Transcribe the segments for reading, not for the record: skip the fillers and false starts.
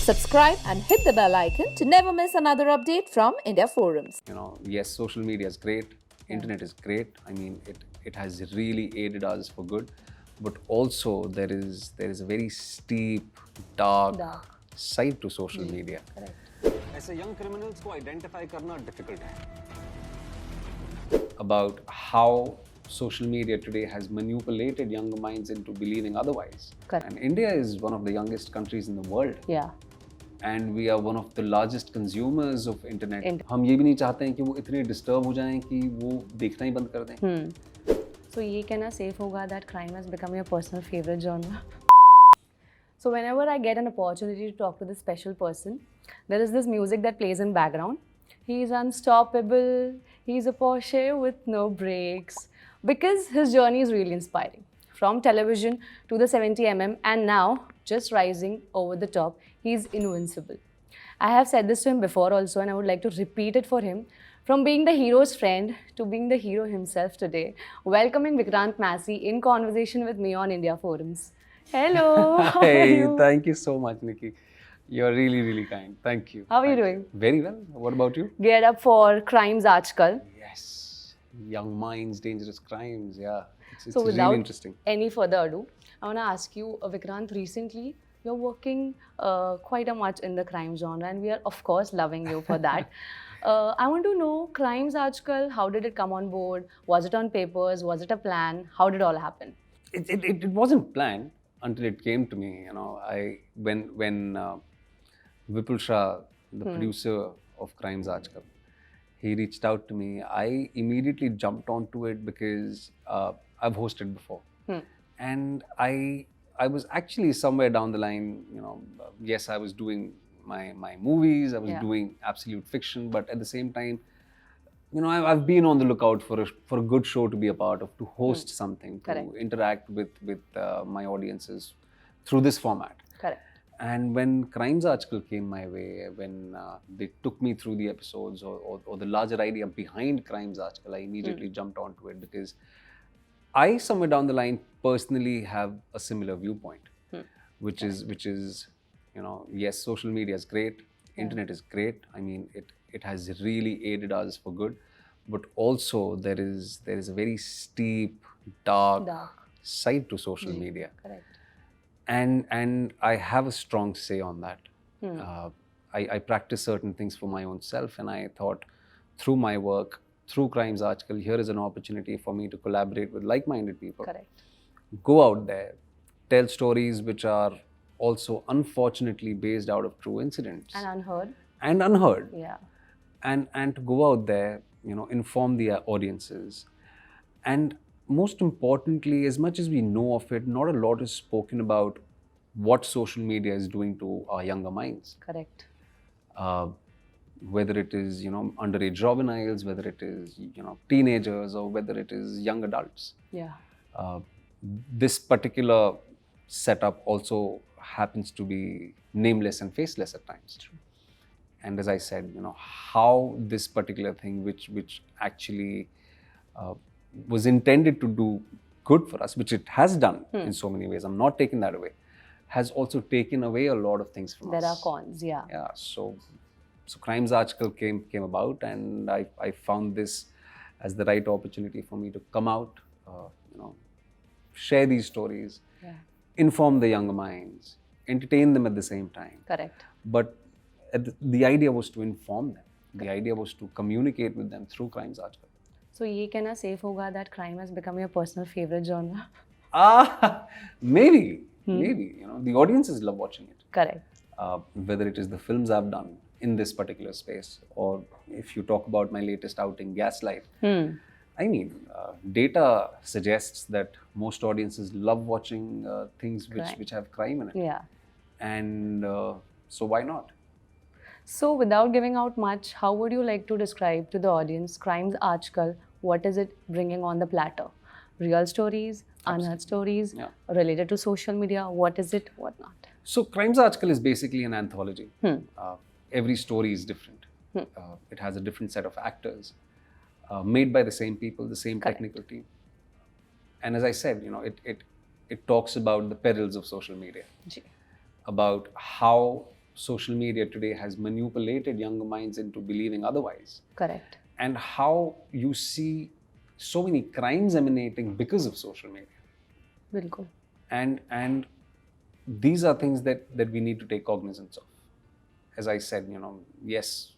Subscribe and hit the bell icon to never miss another update from India Forums. Yes, social media is great. Internet is great. I mean, it has really aided us for good, but also there is a very steep, dark side to social media. ऐसे young criminals को identify करना difficult है. About how social media today has manipulated younger minds into believing otherwise. Correct. And India is one of the youngest countries in the world. Yeah. And we are one of the largest consumers of internet. हम ये भी नहीं चाहते हैं कि वो इतने disturb हो जाएं कि वो देखना ही बंद कर दें. So ये कहना safe होगा that crime has become your personal favorite genre. So whenever I get an opportunity to talk to this special person, there is this music that plays in background. He's unstoppable. He's a Porsche with no brakes. Because his journey is really inspiring. From television to the 70mm and now just rising over the top, he's invincible. I have said this to him before also and I would like to repeat it for him. From being the hero's friend to being the hero himself today, welcoming Vikrant Massey in conversation with me on India Forums. Hello, how are you? Thank you so much, Nikki. You're really, really kind. Thank you. How are you doing? Very well. What about you? Geared up for crimes aajkal. Yes. Young minds, dangerous crimes. Yeah. It's So really without interesting. any further ado, I want to ask you, Vikrant, recently you're working quite a much in the crime genre and we are of course loving you for that. I want to know, crimes aajkal, how did it come on board? Was it on papers? Was it a plan? How did it all happen? It wasn't planned until it came to me. When Vipul Shah, the producer of Crimes Aajkal, he reached out to me. I immediately jumped onto it because I've hosted before, and I was actually somewhere down the line. Yes, I was doing my movies. I was doing absolute fiction, but at the same time, I've been on the lookout for a good show to be a part of, to host something, to interact with my audiences through this format. Correct. And when Crimes Aajkal came my way, when they took me through the episodes or the larger idea behind Crimes Aajkal, I immediately jumped onto it because I, somewhere down the line, personally have a similar viewpoint, which is, yes, social media is great, internet is great. I mean, it has really aided us for good, but also there is a very steep, dark side to social media. Correct. And I have a strong say on that. I practice certain things for my own self, and I thought through my work, through Crimes Aajkal, here is an opportunity for me to collaborate with like-minded people. Correct. Go out there, tell stories which are also unfortunately based out of true incidents. And unheard. Yeah. And to go out there, inform the audiences. And most importantly, as much as we know of it, not a lot is spoken about what social media is doing to our younger minds. Correct. Whether it is, underage juveniles, whether it is, teenagers, or whether it is young adults. Yeah. This particular setup also happens to be nameless and faceless at times. True. And as I said, how this particular thing, which actually was intended to do good for us, which it has done in so many ways, I'm not taking that away, has also taken away a lot of things from us. There are cons, yeah. Yeah, so Crimes Aajkal came about, and I found this as the right opportunity for me to come out, share these stories, inform the younger minds, entertain them at the same time. Correct. But the idea was to inform them. The idea was to communicate with them through Crimes Aajkal. So ये कहना safe होगा that crime has become your personal favorite genre? Maybe. The audiences love watching it. Correct. Whether it is the films I've done in this particular space, or if you talk about my latest outing, Gaslight. I mean, data suggests that most audiences love watching things which have crime in it. Yeah. And so why not? So without giving out much, how would you like to describe to the audience Crimes Aajkal? What is it bringing on the platter? Real stories, unheard stories, related to social media? What is it, what not? So Crimes Aajkal is basically an anthology. Every story is different. It has a different set of actors, made by the same people, the same technical team. And as I said, it talks about the perils of social media, about how social media today has manipulated younger minds into believing otherwise, Correct. and how you see so many crimes emanating because of social media. बिल्कुल. And these are things that we need to take cognizance of. As I said, yes,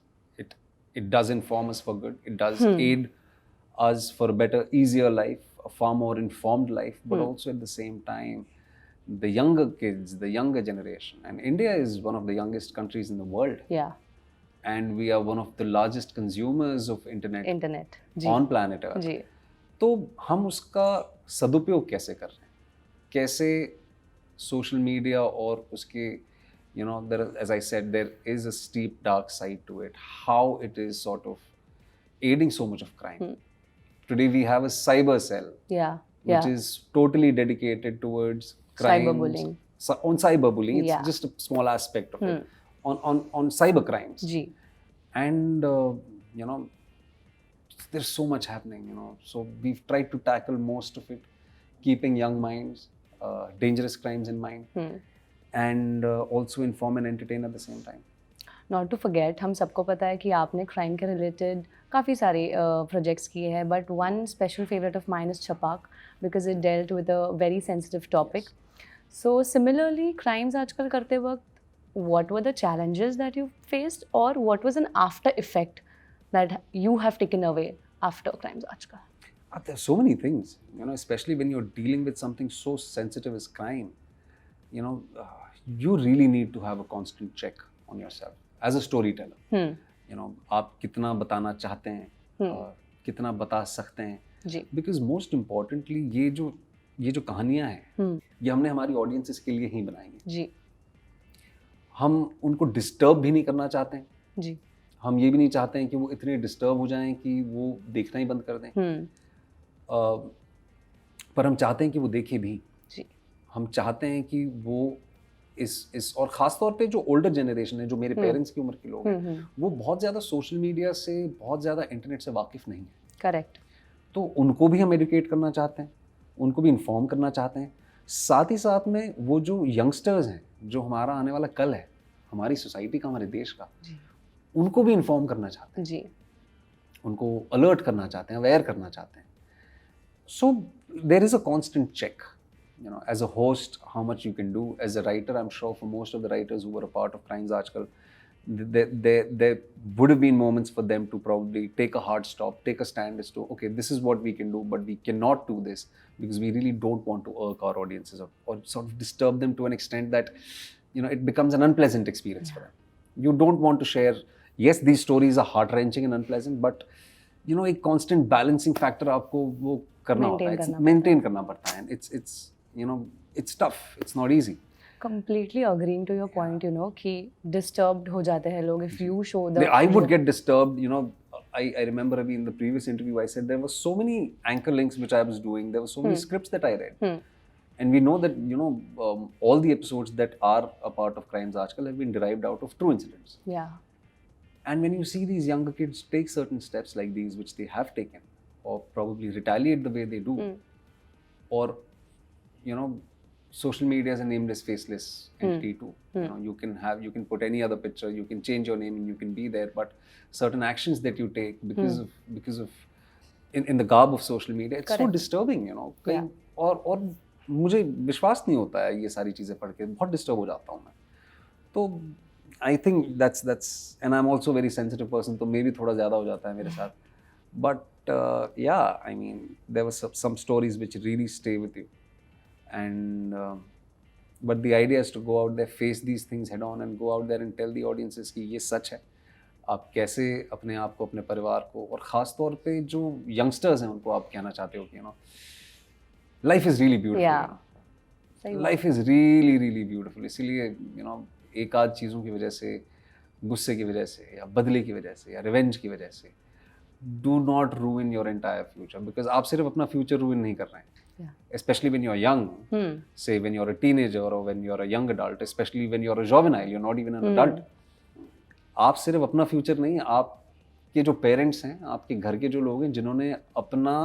it does inform us for good. It does aid us for a better, easier life, a far more informed life, but also at the same time, the younger kids, the younger generation, and India is one of the youngest countries in the world, Yeah. and we are one of the largest consumers of internet ji. on planet Earth. जी. तो हम उसका सदुपयोग कैसे कर रहे हैं, कैसे social media और उसके as I said, there is a steep dark side to it, how it is sort of aiding so much of crime. Today we have a cyber cell, Yeah. which is totally dedicated towards crimes. Cyberbullying. On cyberbullying, Yeah. it's just a small aspect of it. On cyber crimes. Ji. And there's so much happening, so we've tried to tackle most of it, keeping young minds, dangerous crimes in mind, and also inform and entertain at the same time. Not to forget, हम सबको पता है कि आपने crime के related काफ़ी सारे projects किए हैं, but one special favorite of mine is Chapak because it dealt with a very sensitive topic. So similarly, crimes आजकल करते वक्त, what were the challenges that you faced, or what was an after effect that you have taken away after crimes आजकल? There's so many things, especially when you're dealing with something so sensitive as crime. You really need to have a constant check on yourself as a storyteller. आप कितना बताना चाहते हैं, कितना बता सकते हैं, जी. because most importantly ये जो कहानियाँ हैं, ये हमने हमारी ऑडियंसेस के लिए ही बनाई हैं. जी. हम उनको डिस्टर्ब भी नहीं करना चाहते हैं. जी. हम ये भी नहीं चाहते हैं कि वो इतने डिस्टर्ब हो जाएं कि वो देखना ही बंद कर दें. पर हम चाहते हैं कि वो देखे भी. जी. हम चाहते हैं कि वो इस और ख़ास तौर पे जो ओल्डर जनरेशन है, जो मेरे पेरेंट्स की उम्र के लोग हैं, वो बहुत ज़्यादा सोशल मीडिया से, बहुत ज़्यादा इंटरनेट से वाकिफ़ नहीं है. करेक्ट. तो उनको भी हम एजुकेट करना चाहते हैं, उनको भी इन्फॉर्म करना चाहते हैं. साथ ही साथ में वो जो यंगस्टर्स हैं, जो हमारा आने वाला कल है, हमारी सोसाइटी का, हमारे देश का, उनको भी इन्फॉर्म करना चाहते हैं. जी. उनको अलर्ट करना चाहते हैं, अवेयर करना चाहते हैं. So there is a constant check. As a host, how much you can do. As a writer, I'm sure for most of the writers who were a part of Crimes Aajkal, there would have been moments for them to probably take a hard stop, take a stand as to, okay, this is what we can do, but we cannot do this because we really don't want to irk our audiences or sort of disturb them to an extent that, it becomes an unpleasant experience for them. You don't want to share. Yes, these stories are heart-wrenching and unpleasant, but, a constant balancing factor आपको वो करना होता है, maintain करना पड़ता है. It's tough. It's not easy. Completely agreeing to your point, कि disturbed हो जाते हैं लोग if you show the. I would get disturbed. I remember in the previous interview I said there were so many anchor links which I was doing. There were so many scripts that I read, and we know that all the episodes that are a part of Crimes Aajkal have been derived out of true incidents. Yeah. And when you see these younger kids take certain steps like these, which they have taken, or probably retaliate the way they do, or social media is a nameless, faceless entity too. You can put any other picture, you can change your name, and you can be there. But certain actions that you take because of in the garb of social media, it's so disturbing. Yeah. और मुझे विश्वास नहीं होता है ये सारी चीज़ें पढ़ के, बहुत डिस्टर्ब हो जाता हूँ मैं. तो I think that's and I'm also a very sensitive person, तो मे भी थोड़ा ज़्यादा हो जाता है मेरे साथ. But yeah, I mean, there were some stories which really stay with you. And but the idea is to go out there, face these things head on, and go out there and tell the audiences कि ये सच है. आप कैसे अपने आप को, अपने परिवार को, और ख़ास तौर पे जो यंगस्टर्स हैं उनको आप कहना चाहते हो कि life is really beautiful. Yeah. Life is really really beautiful. इसीलिए एक आध चीज़ों की वजह से, गुस्से की वजह से, या बदले की वजह से, या रिवेंज की वजह से, do not ruin your entire future, because आप सिर्फ अपना फ्यूचर ruin नहीं कर रहे हैं. Especially when you're young, say when you're a teenager or when you're a young adult, especially when you're a juvenile, you're not even an adult. आप सिर्फ अपना फ्यूचर नहीं, आपके जो पेरेंट्स हैं, आपके घर के जो लोग हैं, जिन्होंने अपना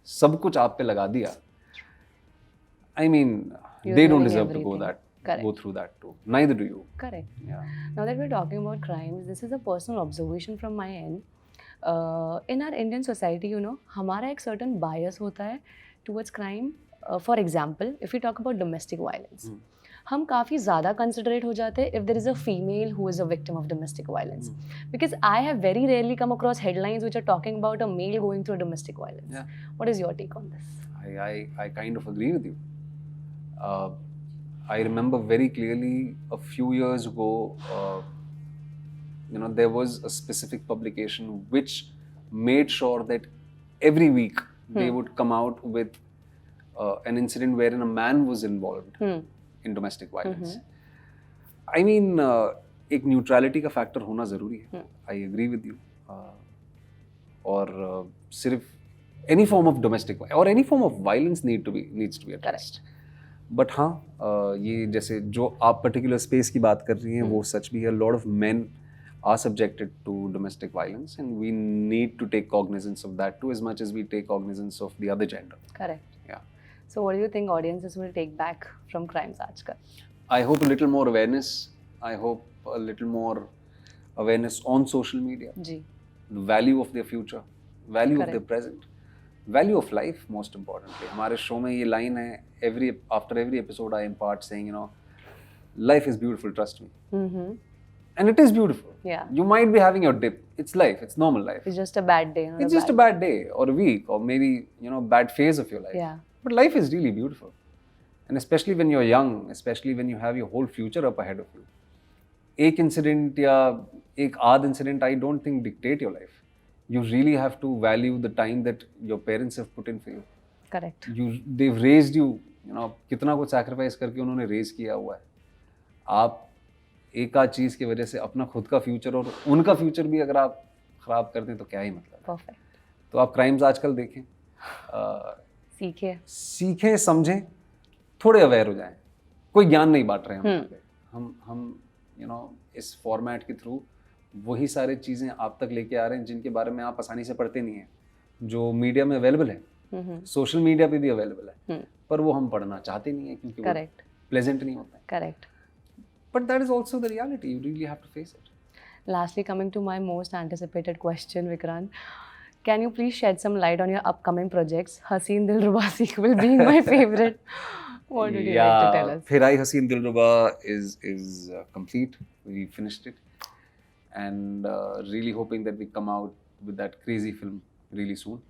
सब कुछ आप पे लगा दिया, I mean, they don't deserve to go go through that too. Neither do you. Correct. Yeah. Now that we're talking about crimes, this is a personal observation from my end. In our Indian society, you know, हमारा एक certain bias होता है towards crime. For example, if we talk about domestic violence, हम काफ़ी ज़्यादा considerate हो जाते हैं if there is a female who is a victim of domestic violence. Because I have very rarely come across headlines which are talking about a male going through domestic violence. Yeah. What is your take on this? I kind of agree with you. I remember very clearly a few years ago, you know, there was a specific publication which made sure that every week they would come out with an incident wherein a man was involved in domestic violence. I mean, एक neutrality का factor होना ज़रूरी है. I agree with you. और सिर्फ any form of domestic or any form of violence needs to be addressed. But हाँ, ये जैसे जो आप particular space की बात कर रही हैं वो सच भी है. A lot of men are subjected to domestic violence and we need to take cognizance of that too as much as we take cognizance of the other gender. Correct. Yeah. So what do you think audiences will take back from crimes aajkal? I hope a little more awareness. I hope a little more awareness on social media. Ji. The value of their future, value of Correct. their present, value of life most importantly. हमारे show में ये line है, after every episode I impart saying, you know, life is beautiful, trust me. And it is beautiful. Yeah. You might be having your dip. It's life. It's normal life. It's just a bad day. It's just a bad day or a week or maybe, you know, bad phase of your life. Yeah. But life is really beautiful. And especially when you're young, especially when you have your whole future up ahead of you. एक incident या एक आध incident, I don't think dictate your life. You really have to value the time that your parents have put in for you. Correct. They've raised you, you know, कितना कुछ sacrifice करके उन्होंने raise किया हुआ है. आप एक आध चीज़ की वजह से अपना खुद का फ्यूचर और उनका फ्यूचर भी अगर आप खराब कर दें तो क्या ही मतलब है. Perfect. तो आप क्राइम्स आजकल देखें, सीखें, समझें, थोड़े अवेयर हो जाएं. कोई ज्ञान नहीं बांट रहे हैं हम यहाँ पे. हम यू नो इस फॉर्मेट के थ्रू वही सारी चीज़ें आप तक लेके आ रहे हैं जिनके बारे में आप आसानी से पढ़ते नहीं हैं, जो मीडिया में अवेलेबल है, सोशल मीडिया पे भी अवेलेबल है, पर वो हम पढ़ना चाहते नहीं है क्योंकि वो प्लेजेंट नहीं होता है. Correct. But that is also the reality. You really have to face it. Lastly, coming to my most anticipated question, Vikrant, can you please shed some light on your upcoming projects? Haseen Dilruba sequel being my favorite. What would you like to tell us? Phirai Haseen Dilruba is complete. We finished it, and really hoping that we come out with that crazy film really soon.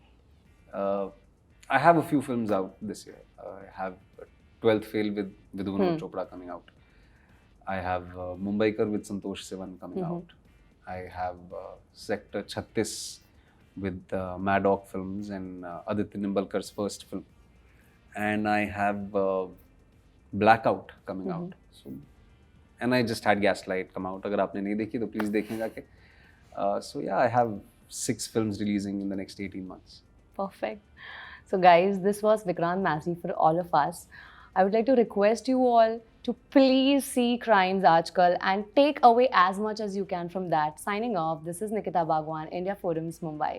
I have a few films out this year. I have 12th Fail with Vinod Chopra coming out. I have Mumbaikar with Santosh Sivan coming out. I have Sector 36 with Mad Dog Films and Aditya Nimbalkar's first film. And I have Blackout coming out. So, and I just had Gaslight come out. अगर आपने नहीं देखी तो please देखें जाके. So yeah, I have 6 films releasing in the next 18 months. Perfect. So guys, this was Vikrant Massey for all of us. I would like to request you all to please see Crimes Aajkal and take away as much as you can from that. Signing off, this is Nikita Bhagwan, India Forums, Mumbai.